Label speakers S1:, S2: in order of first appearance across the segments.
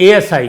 S1: ASI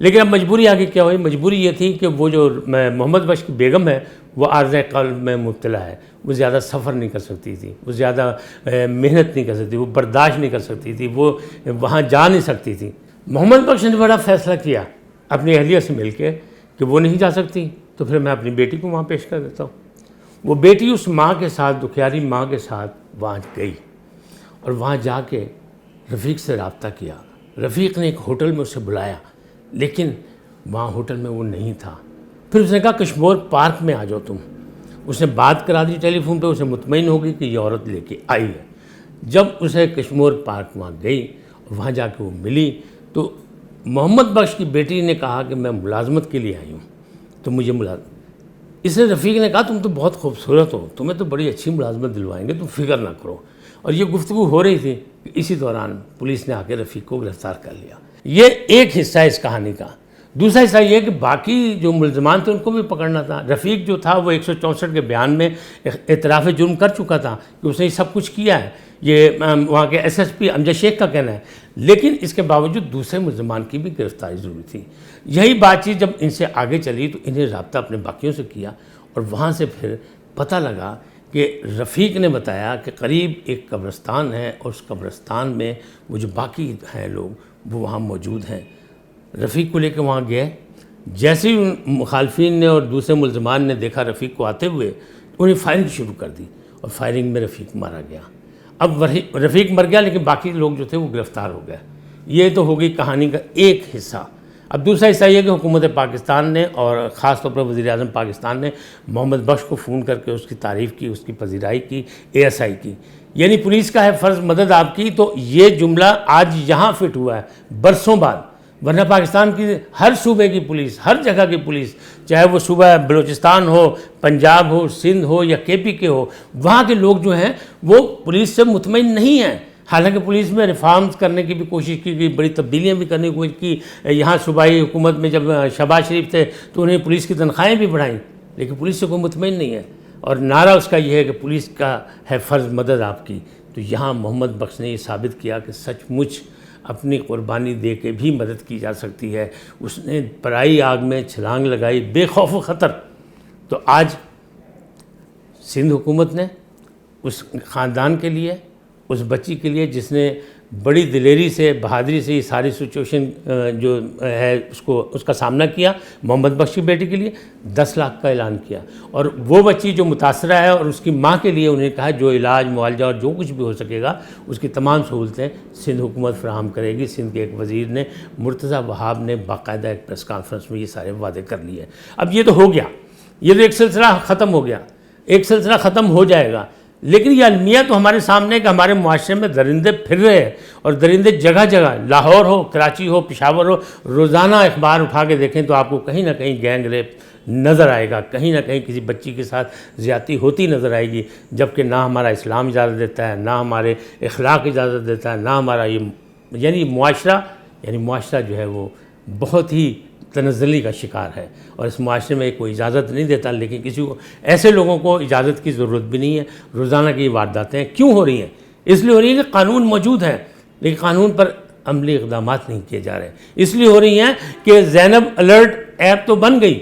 S1: لیکن اب مجبوری آگے کیا ہوئی؟ مجبوری یہ تھی کہ وہ جو محمد بخش کی بیگم ہے وہ عارضہ قلب میں مبتلا ہے، وہ زیادہ سفر نہیں کر سکتی تھی، وہ زیادہ محنت نہیں کر سکتی، وہ برداشت نہیں کر سکتی تھی، وہ وہاں جا نہیں سکتی تھی۔ محمد بخش نے بڑا فیصلہ کیا اپنی اہلیہ سے مل کے کہ وہ نہیں جا سکتی تو پھر میں اپنی بیٹی کو وہاں پیش کر دیتا ہوں۔ وہ بیٹی اس ماں کے ساتھ، دکھیاری ماں کے ساتھ وہاں گئی اور وہاں جا کے رفیق سے رابطہ کیا۔ رفیق نے ایک ہوٹل میں اسے بلایا، لیکن وہاں ہوٹل میں وہ نہیں تھا۔ پھر اس نے کہا کشمور پارک میں آ جاؤ تم۔ اس نے بات کرا دی ٹیلی فون پہ، اسے مطمئن ہو گئی کہ یہ عورت لے کے آئی ہے۔ جب اسے کشمور پارک وہاں گئی اور وہاں جا کے وہ ملی تو محمد بخش کی بیٹی نے کہا کہ میں ملازمت کے لیے آئی ہوں تو مجھے اس نے رفیق نے کہا تم تو بہت خوبصورت ہو، تمہیں تو بڑی اچھی ملازمت دلوائیں گے، تم فکر نہ کرو۔ اور یہ گفتگو ہو رہی تھی کہ اسی دوران پولیس نے آ کے رفیق کو گرفتار کر لیا۔ یہ ایک حصہ ہے اس کہانی کا۔ دوسرا حصہ یہ کہ باقی جو ملزمان تھے ان کو بھی پکڑنا تھا۔ رفیق جو تھا وہ 164 کے بیان میں اعتراف جرم کر چکا تھا کہ اس نے یہ سب کچھ کیا ہے، یہ وہاں کے ایس ایس پی امجد شیخ کا کہنا ہے، لیکن اس کے باوجود دوسرے ملزمان کی بھی گرفتاری ضروری تھی۔ یہی بات چیت جب ان سے آگے چلی تو انہیں رابطہ اپنے باقیوں سے کیا اور وہاں سے پھر پتہ لگا کہ رفیق نے بتایا کہ قریب ایک قبرستان ہے اور اس قبرستان میں وہ جو باقی ہیں لوگ وہ وہاں موجود ہیں۔ رفیق کو لے کے وہاں گئے، جیسے ہی مخالفین نے اور دوسرے ملزمان نے دیکھا رفیق کو آتے ہوئے تو انہیں فائرنگ شروع کر دی اور فائرنگ میں رفیق مارا گیا۔ اب رفیق مر گیا لیکن باقی لوگ جو تھے وہ گرفتار ہو گئے۔ یہ تو ہو گئی کہانی کا ایک حصہ۔ اب دوسرا حصہ یہ کہ حکومت پاکستان نے اور خاص طور پر وزیر اعظم پاکستان نے محمد بخش کو فون کر کے اس کی تعریف کی، اس کی پذیرائی کی، اے ایس آئی کی، یعنی پولیس کا ہے فرض مدد آپ کی۔ تو یہ جملہ آج یہاں فٹ ہوا ہے برسوں بعد، ورنہ پاکستان کی ہر صوبے کی پولیس، ہر جگہ کی پولیس، چاہے وہ صوبہ بلوچستان ہو، پنجاب ہو، سندھ ہو یا کے پی کے ہو، وہاں کے لوگ جو ہیں وہ پولیس سے مطمئن نہیں ہیں۔ حالانکہ پولیس میں ریفارمز کرنے کی بھی کوشش کی گئی، بڑی تبدیلیاں بھی کرنے کی کوشش کی۔ یہاں صوبائی حکومت میں جب شہباز شریف تھے تو انہیں پولیس کی تنخواہیں بھی بڑھائیں، لیکن پولیس سے کوئی مطمئن نہیں ہے، اور نعرہ اس کا یہ ہے کہ پولیس کا ہے فرض مدد آپ کی۔ تو یہاں محمد بخش نے یہ ثابت کیا کہ سچ مچ اپنی قربانی دے کے بھی مدد کی جا سکتی ہے۔ اس نے پرائی آگ میں چھلانگ لگائی بے خوف و خطر۔ تو آج سندھ حکومت نے اس خاندان کے لیے، اس بچی کے لیے جس نے بڑی دلیری سے، بہادری سے یہ ساری سچویشن جو ہے اس کا سامنا کیا، محمد بخش کی بیٹی کے لیے 10 لاکھ کا اعلان کیا، اور وہ بچی جو متاثرہ ہے اور اس کی ماں کے لیے انہیں کہا جو علاج معالجہ اور جو کچھ بھی ہو سکے گا اس کی تمام سہولتیں سندھ حکومت فراہم کرے گی۔ سندھ کے ایک وزیر نے، مرتضیٰ وہاب نے، باقاعدہ ایک پریس کانفرنس میں یہ سارے وعدے کر لیے۔ اب یہ تو ہو گیا، یہ تو ایک سلسلہ ختم ہو گیا، ایک سلسلہ ختم ہو جائے گا، لیکن یہ المیہ تو ہمارے سامنے ہے کہ ہمارے معاشرے میں درندے پھر رہے ہیں، اور درندے جگہ جگہ، لاہور ہو، کراچی ہو، پشاور ہو، روزانہ اخبار اٹھا کے دیکھیں تو آپ کو کہیں نہ کہیں گینگ ریپ نظر آئے گا، کہیں نہ کہیں کسی بچی کے ساتھ زیادتی ہوتی نظر آئے گی، جبکہ نہ ہمارا اسلام اجازت دیتا ہے، نہ ہمارے اخلاق اجازت دیتا ہے، نہ ہمارا یعنی معاشرہ جو ہے وہ بہت ہی تنزلی کا شکار ہے، اور اس معاشرے میں کوئی اجازت نہیں دیتا، لیکن کسی کو، ایسے لوگوں کو اجازت کی ضرورت بھی نہیں ہے۔ روزانہ کی یہ وارداتیں کیوں ہو رہی ہیں؟ اس لیے ہو رہی ہیں کہ قانون موجود ہے لیکن قانون پر عملی اقدامات نہیں کیے جا رہے، اس لیے ہو رہی ہیں کہ زینب الرٹ ایپ تو بن گئی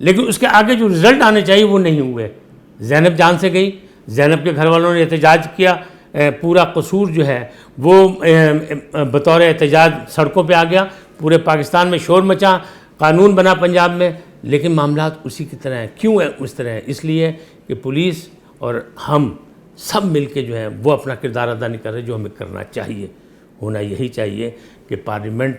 S1: لیکن اس کے آگے جو رزلٹ آنے چاہیے وہ نہیں ہوئے۔ زینب جان سے گئی، زینب کے گھر والوں نے احتجاج کیا، پورا قصور جو ہے وہ بطور احتجاج سڑکوں پہ آ گیا، پورے پاکستان میں شور مچا، قانون بنا پنجاب میں، لیکن معاملات اسی کی طرح ہیں۔ کیوں ہے اس طرح؟ اس لیے کہ پولیس اور ہم سب مل کے جو ہے وہ اپنا کردار ادا نہیں کر رہے جو ہمیں کرنا چاہیے۔ ہونا یہی چاہیے کہ پارلیمنٹ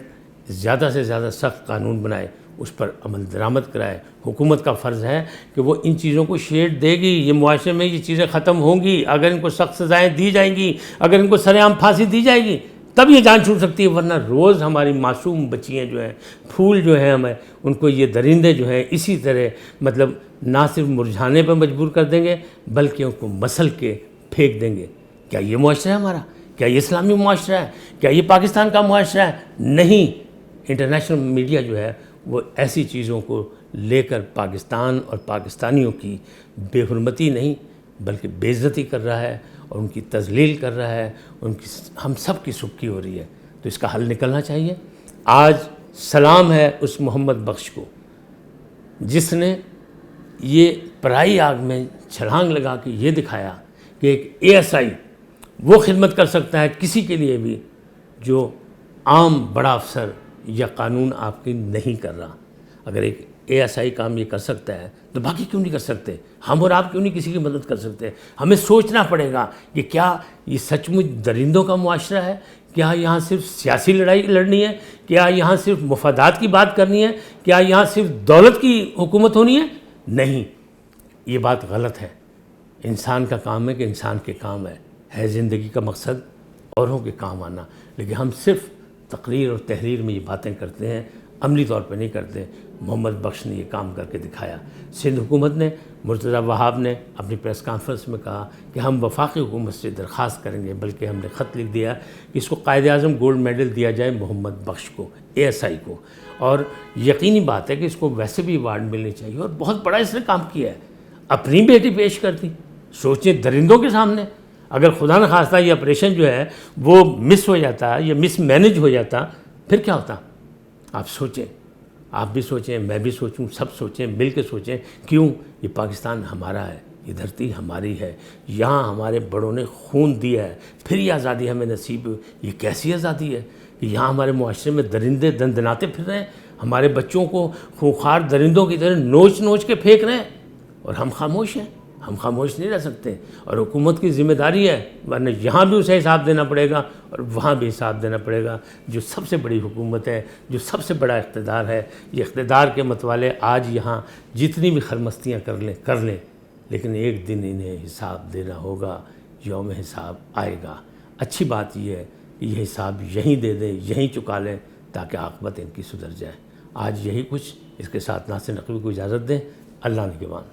S1: زیادہ سے زیادہ سخت قانون بنائے، اس پر عمل درآمد کرائے۔ حکومت کا فرض ہے کہ وہ ان چیزوں کو شیڈ دے گی، یہ معاشرے میں یہ چیزیں ختم ہوں گی اگر ان کو سخت سزائیں دی جائیں گی، اگر ان کو سر عام پھانسی دی جائے گی تب یہ جان چھوٹ سکتی ہے، ورنہ روز ہماری معصوم بچیاں جو ہیں، پھول جو ہیں ہمیں، ان کو یہ درندے جو ہیں اسی طرح مطلب نہ صرف مرجھانے پر مجبور کر دیں گے بلکہ ان کو مسل کے پھینک دیں گے۔ کیا یہ معاشرہ ہے ہمارا؟ کیا یہ اسلامی معاشرہ ہے؟ کیا یہ پاکستان کا معاشرہ ہے؟ نہیں۔ انٹرنیشنل میڈیا جو ہے وہ ایسی چیزوں کو لے کر پاکستان اور پاکستانیوں کی بے حرمتی نہیں بلکہ بے عزتی کر رہا ہے اور ان کی تذلیل کر رہا ہے، ہم سب کی سکی ہو رہی ہے۔ تو اس کا حل نکلنا چاہیے، آج سلام ہے اس محمد بخش کو جس نے یہ پرائی آگ میں چھلانگ لگا کے یہ دکھایا کہ ایک ASI وہ خدمت کر سکتا ہے کسی کے لیے بھی جو عام بڑا افسر یا قانون آپ کی نہیں کر رہا۔ اگر ایک ASI کام یہ کر سکتا ہے تو باقی کیوں نہیں کر سکتے؟ ہم اور آپ کیوں نہیں کسی کی مدد کر سکتے؟ ہمیں سوچنا پڑے گا کہ کیا یہ سچ مچ درندوں کا معاشرہ ہے؟ کیا یہاں صرف سیاسی لڑائی لڑنی ہے؟ کیا یہاں صرف مفادات کی بات کرنی ہے؟ کیا یہاں صرف دولت کی حکومت ہونی ہے؟ نہیں، یہ بات غلط ہے۔ انسان کا کام ہے کہ انسان کے کام ہے زندگی کا مقصد اوروں کے کام آنا، لیکن ہم صرف تقریر اور تحریر میں یہ باتیں کرتے ہیں، عملی طور پہ نہیں کرتے۔ محمد بخش نے یہ کام کر کے دکھایا۔ سندھ حکومت نے، مرتضیٰ وہاب نے اپنی پریس کانفرنس میں کہا کہ ہم وفاقی حکومت سے درخواست کریں گے، بلکہ ہم نے خط لکھ دیا کہ اس کو قائد اعظم گولڈ میڈل دیا جائے محمد بخش کو، ASI کو، اور یقینی بات ہے کہ اس کو ویسے بھی ایوارڈ ملنے چاہیے، اور بہت بڑا اس نے کام کیا ہے۔ اپنی بیٹی پیش کر دی، سوچیں درندوں کے سامنے۔ اگر خدا نخواستہ یہ آپریشن جو ہے وہ مس ہو جاتا یا مس مینج ہو جاتا پھر کیا ہوتا؟ آپ سوچیں، آپ بھی سوچیں، میں بھی سوچوں، سب سوچیں، مل کے سوچیں۔ کیوں؟ یہ پاکستان ہمارا ہے، یہ دھرتی ہماری ہے، یہاں ہمارے بڑوں نے خون دیا ہے، پھر یہ آزادی ہمیں نصیب ہوئی۔ یہ کیسی آزادی ہے کہ یہاں ہمارے معاشرے میں درندے دندناتے پھر رہے ہیں، ہمارے بچوں کو خونخوار درندوں کی طرح نوچ نوچ کے پھینک رہے ہیں، اور ہم خاموش ہیں۔ ہم خاموش نہیں رہ سکتے، اور حکومت کی ذمہ داری ہے، ورنہ یہاں بھی اسے حساب دینا پڑے گا اور وہاں بھی حساب دینا پڑے گا۔ جو سب سے بڑی حکومت ہے، جو سب سے بڑا اقتدار ہے، یہ اقتدار کے متوالے آج یہاں جتنی بھی خرمستیاں کر لیں، لیکن ایک دن انہیں حساب دینا ہوگا، یوم حساب آئے گا۔ اچھی بات یہ ہے کہ یہ حساب یہیں دے دیں، یہیں چکا لیں، تاکہ عاقبت ان کی سدھر جائے۔ آج یہی کچھ، اس کے ساتھ ناصر نقوی کو اجازت دیں۔ اللہ نگہبان۔